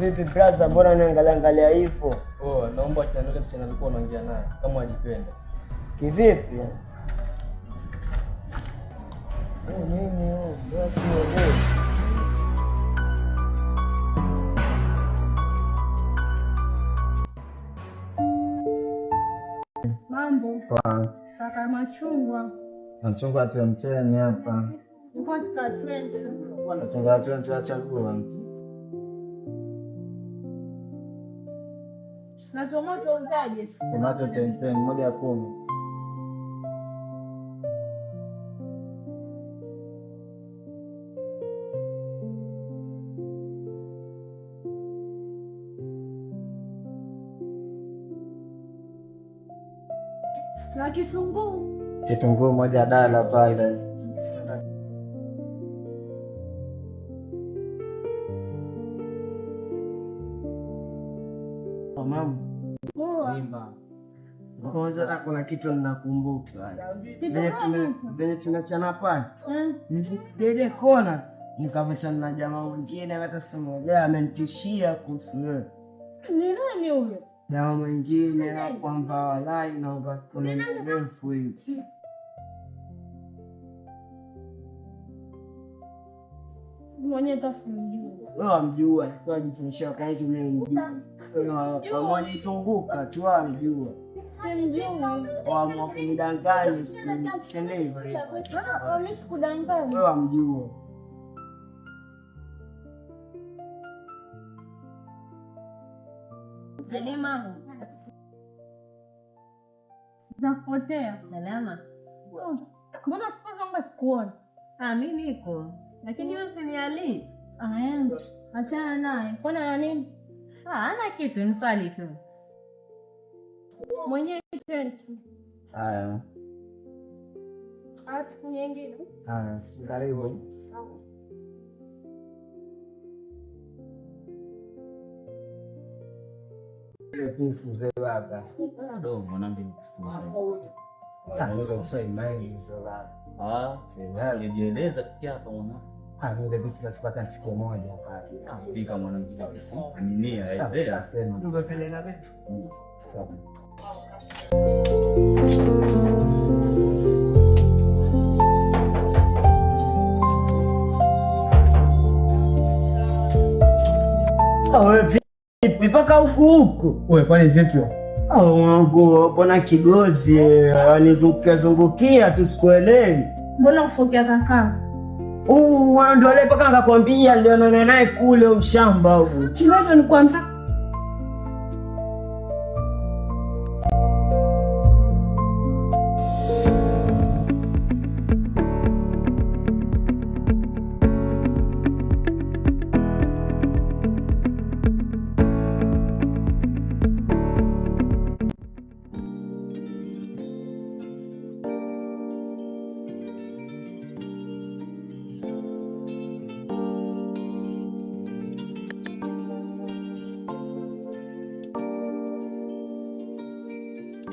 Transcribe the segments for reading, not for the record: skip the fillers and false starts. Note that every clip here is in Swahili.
Vipi brother, mbona unaangalia hivyo? Naomba tuandoke tena, nilikuwa naongea naye kama ajipenda. Kivipi? Sio nini basi wewe. Mambo. Poa. Kaka machungwa. Machungwa tu mteni hapa. Nilikuwa tukatwende. Machungwa tu tutachagua. Na tomato uzaje? Tomato 10 moja ya 10. Na kitunguu. Kitunguu moja dala pale. Mama. Mimba. Kwanza kuna kitu ninakumbuka. Venye tunachana pale. Dede kona nikavutana na jamaa mwingine hata simuelewa amenitishia kuhusu wewe. Ni nani huyo? Jamaa mwingine na kwamba walai na kuna mrefu hivi. Mwenye tafunjua. Wewe amjua, alikuwa jifundisha kwa hiyo mimi mjua. Pamoja izunguka tu amjua. Simjua. Wa kumdanganya sema hivyo. Mimi sikudanganya. Wewe amjua. Salama. Zapotea. Salama. Mbona siku zangu sikuoni? Mimi niko. Lakini wewe si ni Ali? Achana naye. Kuna na nini? Ana kitu ni swali tu. Mwenye tent. Haya. Siku nyingine. Haya, karibu. Pifu ze baba. Ndio mwanangu nikusema. Ndio sasa imani za baba. Sasa Nijieleza pia hapa mwanangu. ndio bisi nasipata siku moja pale. Pika mwanangu kabisa. Aminia aisee. Sema. Ndio pale na wewe. Sawa. Vipi paka huku? Wewe kwani vipi? Wangu mbona kigozi wanizungukia tu sikuelewi. Mbona ufokia kaka? Ndio ile paka ngakwambia ndio naona naye kule mshamba huko. Kiwewe ni kwanza.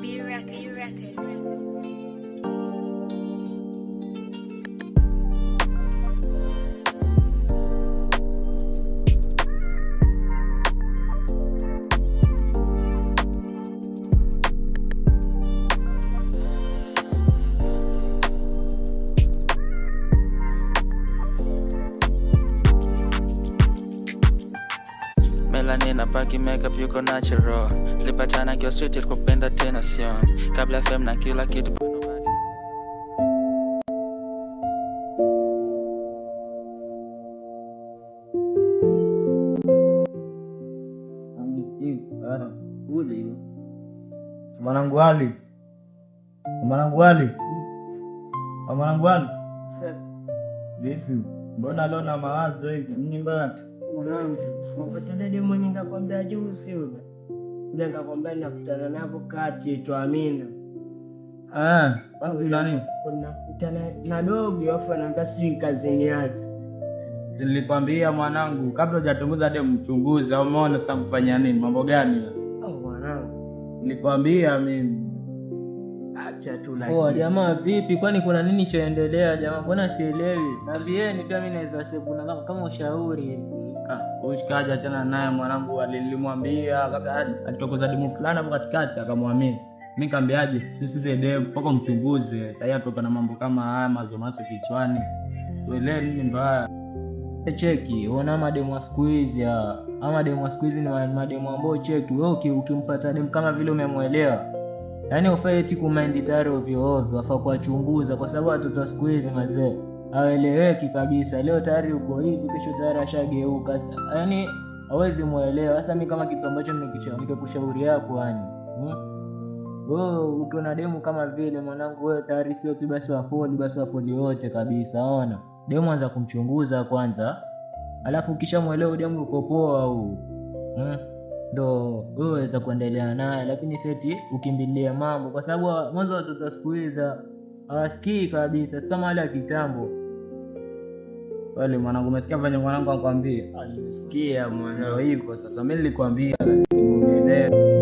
B-Records. Melanin na paki makeup yuko natural. Lipatana kwa street ilikupenda tena sion. Kabla FM na kila kitu Mwanangu Ali. Mwanangu Ali. Mwanangu Ali. Vipi? Mbona leo na mawazo hivi? Nini mbaya? Mwanangu, mfatendeni mwenye ngakwambia juzi yule. Ndio ngakwambia nakutana nako kati tu Amina. Nani? Nakutana na dogo afu anaambia sijui kazini yake. Nilikwambia mwanangu, kabla hujatunguza hadi mchunguzi, au umeona sasa kufanya nini? Mambo gani? Mwanangu. Nilikwambia mimi. Acha tu Poa jamaa, vipi? Kwani kuna nini chaendelea jamaa? Mbona sielewi? Naambieni pia mimi naweza sebu na kama ushauri. Ushikaji achana naye mwanangu, alimwambia kabla alitokoza demu fulani hapo katikati akamwamini. Mimi nikamwambiaje? Sisi zede mpaka mchunguze. Sasa atoka na mambo kama haya mazomazo kichwani. Uelewe nini mbaya. Cheki, unaona mademu wa siku hizi ama demu wa siku hizi ni mademu ambao cheki wewe ukimpata demu kama vile umemuelewa. Yaani ufai eti kumind tayari ovyo ovyo, afa kuwachunguza kwa sababu watoto wa siku hizi mazee hawaeleweki kabisa. Leo tayari uko hivi, kesho tayari ashageuka. Yaani hawezi muelewa. Sasa mimi kama kitu ambacho nikakushauri yako yani. Wewe ukiona demu kama vile mwanangu, wewe tayari sio tu basi wafoli wote kabisa, unaona? Demu anza kumchunguza kwanza. Alafu ukishamuelewa demu uko poa au ndo wewe waweza kuendelea naye, lakini seti ukimbilie mambo kwa sababu mwanzo watoto siku hizi hawasikii kabisa, si kama wale wa kitambo. Wale mwanangu, umesikia venye mwanangu akwambia? Nimesikia mwanangu. Hivyo sasa mimi nilikwambia unielewe.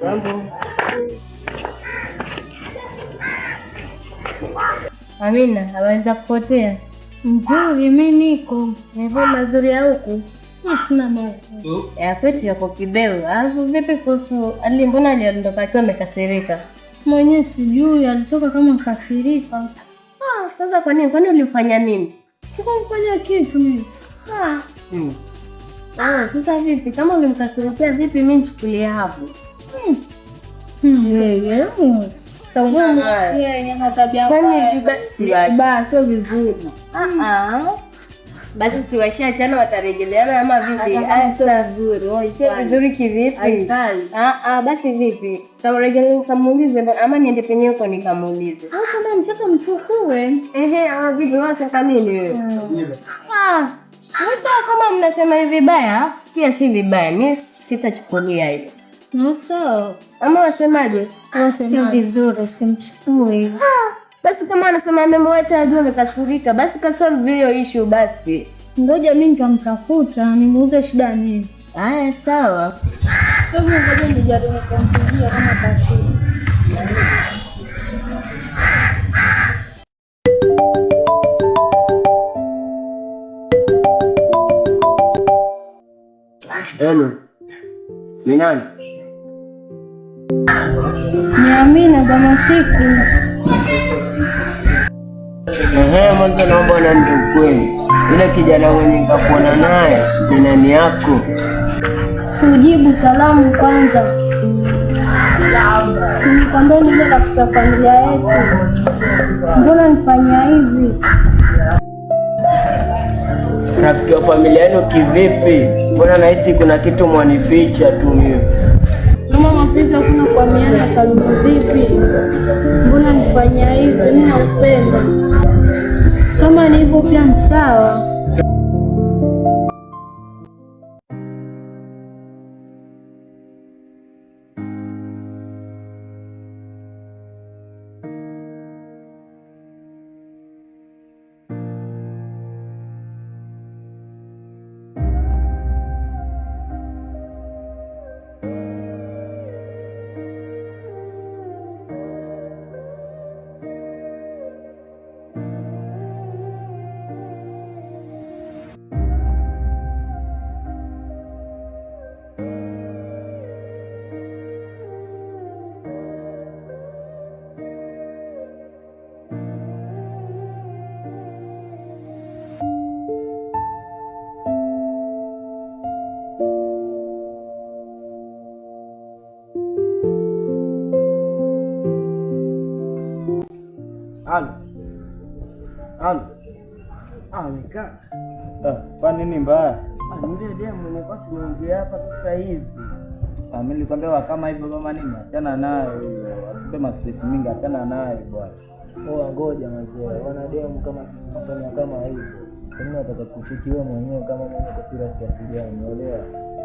Mambo. Amina, haweza kupotea. Nzuri, mimi niko. Mambo mazuri ya huku. Mimi sina mambo. Ya kwetu yako kibeu. Alafu vipi kuhusu Ali, mbona aliondoka akiwa amekasirika? Mwenyewe sijui, alitoka kama kasirika. Sasa kwa nini? Kwani ulifanya nini? Sikumfanya kitu mimi. Sasa vipi? Kama ulimkasirikia vipi mimi nichukulie hapo? Sio vizuri. Basi siwashachana watarejeleana ama vipi? Sio vizuri. Sio vizuri kivipi? Basi vipi? Tarejelea kamuulize ama niende penye huko nikamuulize. Kama mtoto mchukue. Vipi wasema nini wewe? Sasa kama mnasema hivi vibaya, pia si vibaya. Mimi sitachukulia hilo. Sawa. Ama wasemaje? Sio vizuri, simchukue. Basi kama anasema amemwacha ajue amekasirika, basi kasolve hiyo issue basi. Ngoja mimi nitamtafuta, nimuulize shida nini. Haya sawa. Hebu ngoja nijaribu kumpigia kama tasiri. Hello. Ni nani? Amina kama siku. Mwanzo naomba niambie ukweli, yule kijana mwenye nikakuona naye ni nani yako? Sijibu salamu kwanza. Nikwambia nile katika familia yetu. Mbona nifanyia hivi? Rafiki wa familia yenu kivipi? Mbona nahisi kuna kitu mwanificha tu mimi. Kama mapenzi hakuna kuaminiana karibu vipi? Mbona nifanyia hivi? Mimi nakupenda. Kama ni hivyo pia ni sawa. Halo. Amekata. Kwa nini mbaya? Ndio demu nilikuwa tunaongea hapa sasa hivi. Mimi nilikwambia kama hivyo kama nini, achana naye huyo. Asema space mingi, achana naye bwana. Ngoja mazee, wana demu kama kufanya kama hivyo. Kwa nini nataka kucheki wewe mwenyewe kama mwenye kwa serious kiasi gani, unaelewa?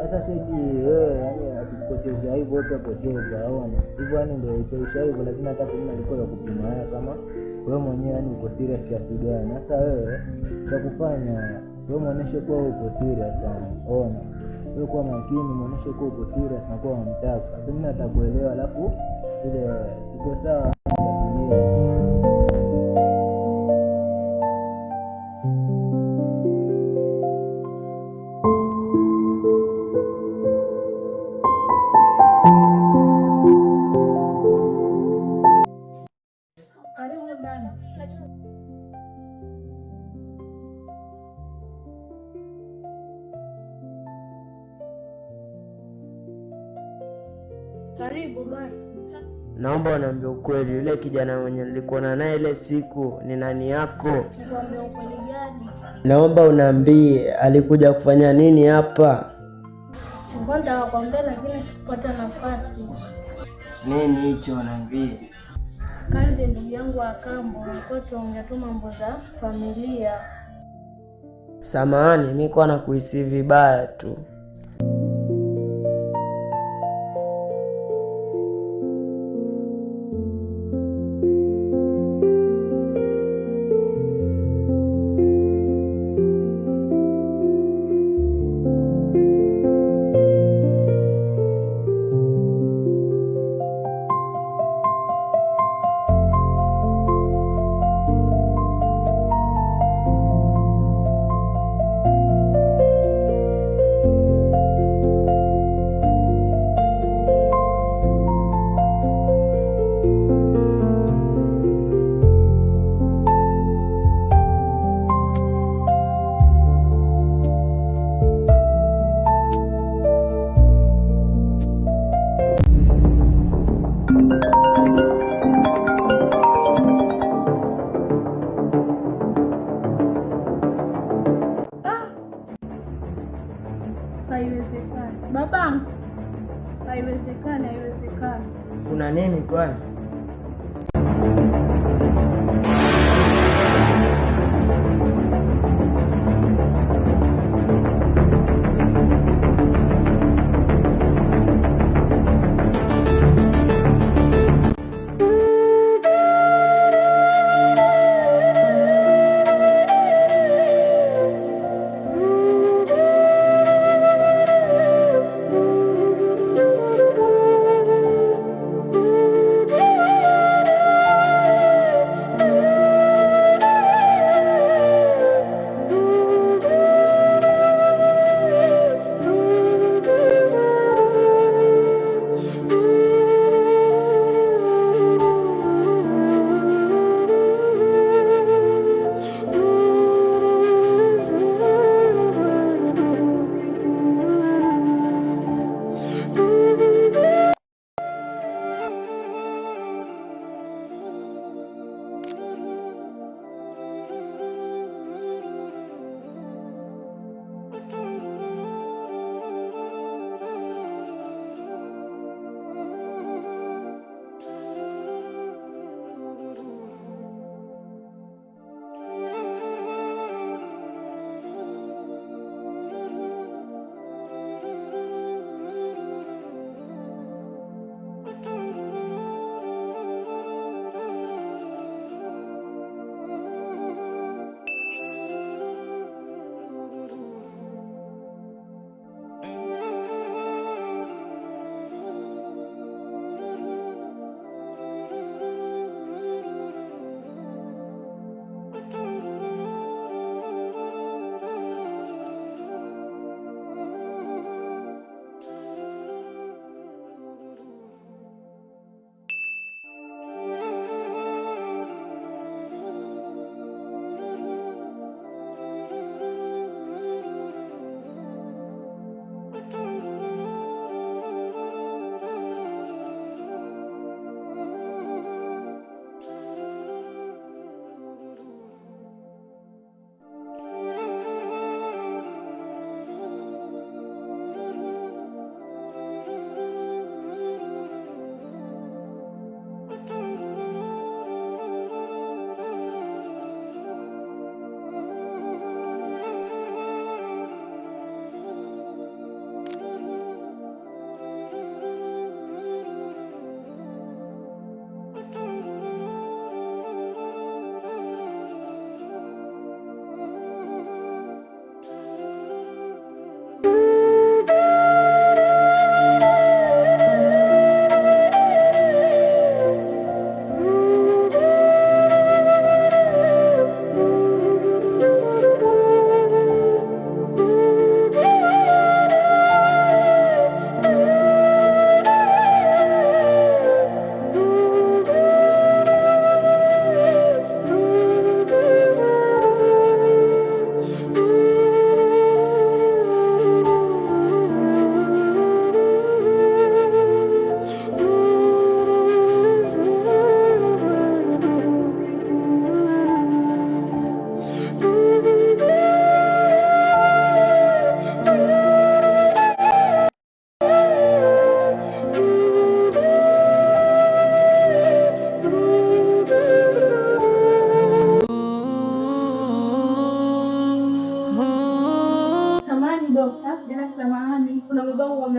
Sasa sisi wewe yani akipoteza hivyo wote poteza, unaona? Hivyo yani ndio itaisha hivyo, lakini hata mimi nilikuwa kupima haya kama wewe mwenyewe yani uko serious kiasi gani. Sasa wewe cha kufanya wewe muoneshe kuwa uko serious sana. Ona. Wewe kuwa makini, muoneshe kuwa uko serious na kuwa unamtaka. Mimi natakuelewa alafu ile iko sawa. Karibu basi. Naomba uniambie ukweli, yule kijana mwenye nilikuwa naye ile siku ni nani yako? Nikwambia ukweli gani? Naomba uniambie alikuja kufanya nini hapa? Nilikuwa nataka kuongea lakini sikupata nafasi. Nini hicho niambie? Kazi ndugu yangu wa kambo, nilikuwa tuongea tu mambo za familia. Samahani, mimi kwa nakuhisi vibaya tu. Haiwezekani. Babangu. Haiwezekani. Kuna nini kwani?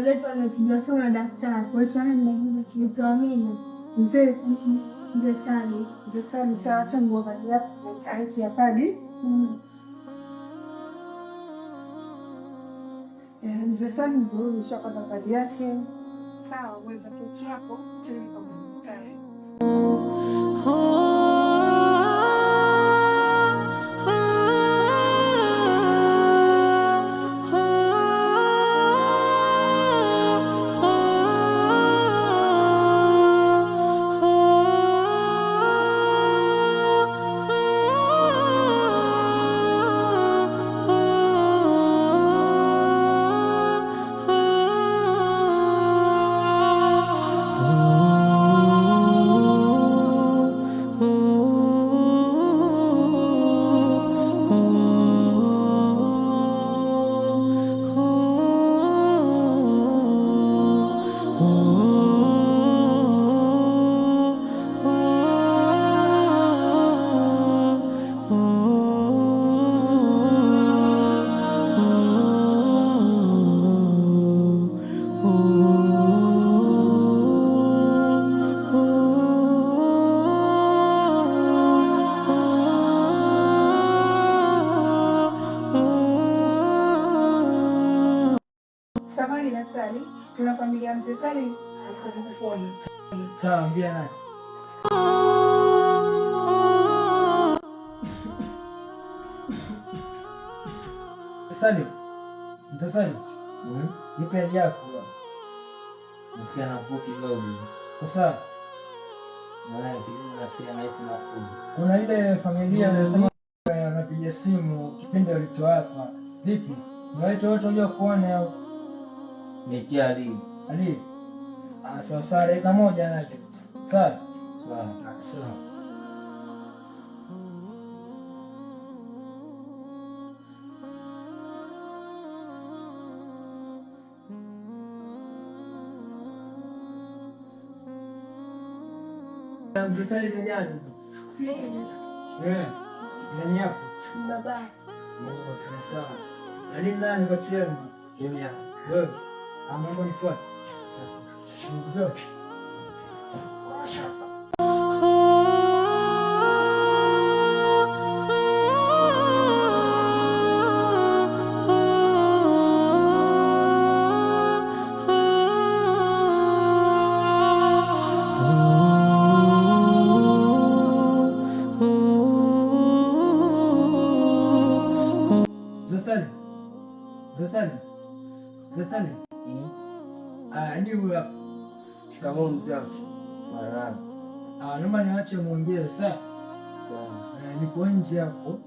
letu amepigwa sana daktari. Wetu ana mmoja tulitoamini. Mzee Sali sawa changu wakati hapo sauti ya kadi. Mzee Sali ndio nishapata kadi yake. Sawa, wewe kitu chako chini kama daktari. Samahani daktari, tunakwambia Mzee Sali akupona. Sawa, ambia nani? Mzee Sali. Nipe hali yako. Nasikia nafuu kidogo. Kwa sawa. Nasikia nahisi nafuu. Kuna ile familia inasema anapiga simu kipindi walitoa hapa. Vipi? Unaita wote unajua kuona au? Ni Ali. Ali. Sawa, dakika moja naje. Sawa. Sawa. Mzee Sali ni nani? Nani hapo? Baba. Sawa. Ali nani kwa chini? Mimi hapa. Wewe. Mambo ni kwa. Ndio. Sasa ni huyu hapa. Shikamoo mzee wangu. Marahaba. Naomba niache muongee sawa? Sawa. Niko nje hapo.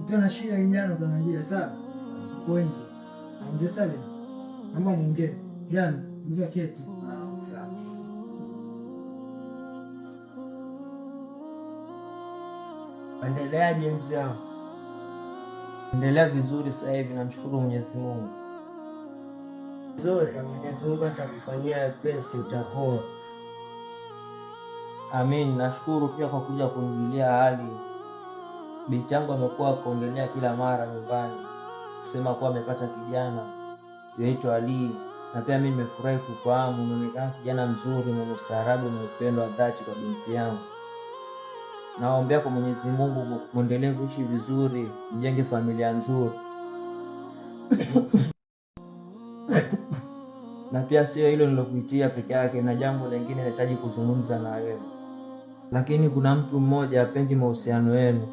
Mtu ana shida kijana utaniambia sawa? Niko nje. Mzee Salim. Naomba muongee. Jana mzee keti. Sawa. Endeleaje mzee wangu? Endelea vizuri sasa hivi, namshukuru Mwenyezi Mungu. Nzuri, Mwenyezi Mungu atakufanyia pesi utapoa. Amin. Nashukuru pia kwa kuja kunijulia hali. Binti yangu amekuwa kuongelea kila mara nyumbani kusema kuwa amepata kijana yaitwa Ali, na pia mimi nimefurahi kufahamu unaonekana kijana mzuri mwenye ustaarabu na upendo wa dhati kwa binti yangu. Naombea kwa Mwenyezi Mungu muendelee kuishi vizuri, mjenge familia nzuri. Na pia sio hilo nilokuitia peke yake, na jambo lingine nahitaji kuzungumza na wewe. Lakini kuna mtu mmoja hapendi mahusiano yenu.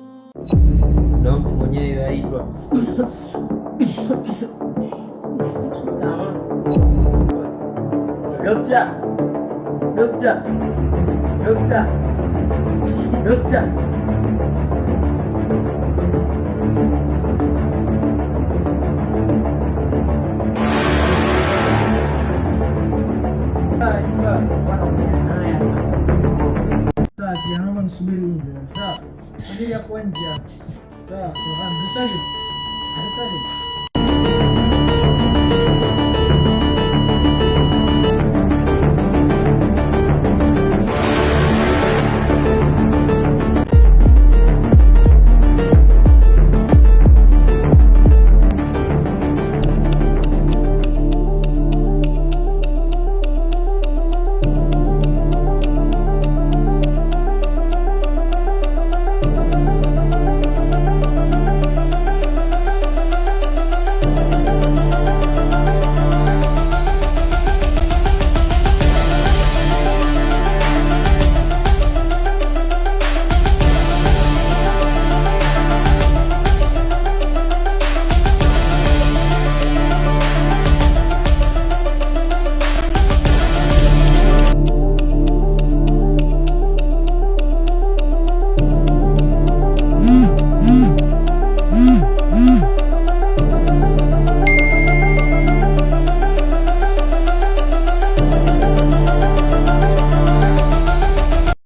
Ndio mtu mwenyewe aitwa Dokta. Sasa naomba nisubiri nje. Sawa. Subiri hapo nje. Sawa, Mzee Salim.